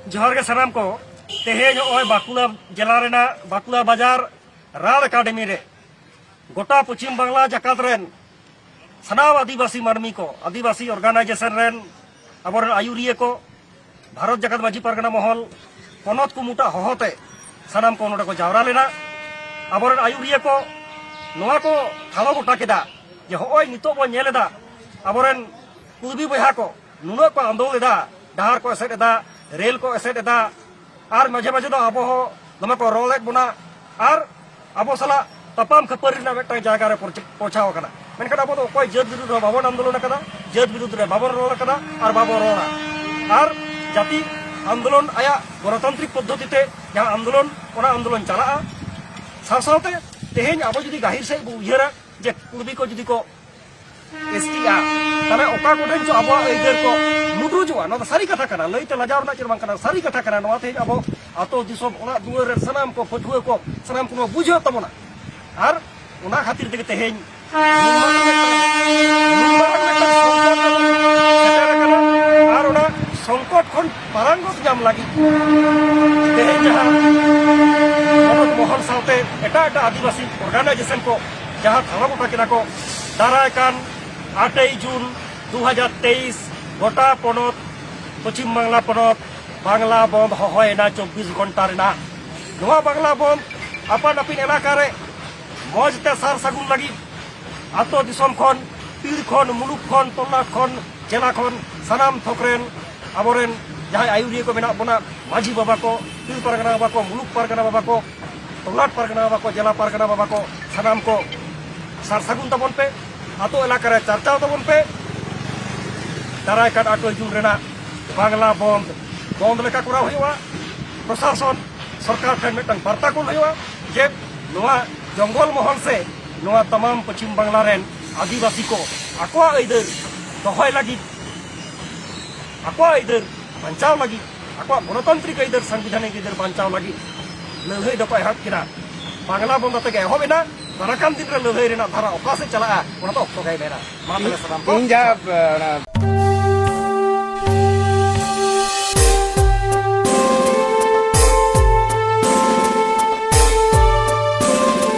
जोहार के सनाम को तेहे बाकुला जिला रेना बाकुला बाजार राल अकाडेमी रे गोटा पश्चिम बांगला जाकात रेन सनाम आदिवासी मानमी को आदिवासी ऑर्गेनाइजेशन रेन अबोरेन आयुरिया को भारत जाकात माजी परगना महल पनत कुमुटा हहोते सनाम को नोडे को जावरा लेना अबोरेन आयुरिया को नोआ को ठालो गोटा केदा जे होय नितो बो नेलेदा अबोरेन कुलबी बहा को नुनो को आंदोलेदा डाहार को एसेदा रेल को एसेदा और मजे मजे अब दमे को रोलेट बना और अब सला तपाम खपरी जगह रे पहुंचाव मेनखान अब अकोय जात विरुद्ध बाबन आंदोलन जात विरुद्ध रे बाबन रोल और बाबन रोड़ा और जाति आंदोलन आया गणतांत्रिक पद्धति जहाँ आंदोलन चला साथ तेहें अब जुदी गाहिर से उयहरा जे कुर्बी को जुदी को एसटी ताले ओका कोठेन चो अब एइदार को नुडुजुआ न सारी कथा कना लइते लाजाव ना चिरबां कना सारी कथा कना नवा तेहें अब आतो दिसोम ओना दुआर रे सनाम को फटुआ को सनाम को बुझो तबना और ओना खातिर तेगे तेहें और ओना संकट खन पारंगत जाम लागी तेहें जहां मनोज मोहन साथे एटा एटा आदिवासी ऑर्गेनाइजेशन को जहां थाना गोटा केना को दारायकान 8 जून 2023 गोटा पनत पश्चिम बांगला पनत बांगला बंद हहयना 24 घंटा रेना नोआ बांगला बंद आपान आपिन एलाका रे मजते सार सागुन लगी आतो दिसम खन पीर खन मुलुक खन तोला खन जेला खन सनाम थोकरेन अबोरेन जहां आयुरिया को मेना बना माझी बाबा को पीर परगना बाबा को मुलुक परगना बाबा को तोलाट परगना बाबा को जेला परगना बाबा को सनाम को सार सागुन तबन पे आतो एलाका रे चर्चा तबन पे दारायकान 8 जून रेना बांगला बंद लेका करा हुआ प्रशासन सरकार ठेन मिटन बार्ता को हुआ जे नोआ जंगल महल से नोआ तमाम पश्चिम बांगला रेन आदिवासी को आकोआ अइदार दहय लगी आकोआ अइदार बांचाव लगी आकोआ गणतांत्रिक अइदार संविधानिक अइदार बांचाव लगी लड़ाई दको एहब किना बांगला बंद तक एहबेना दाराकान दिन रे लड़ाई रेना धारा ओका से चला ओना तो अक्तो गाय बेना मा तले सलाम को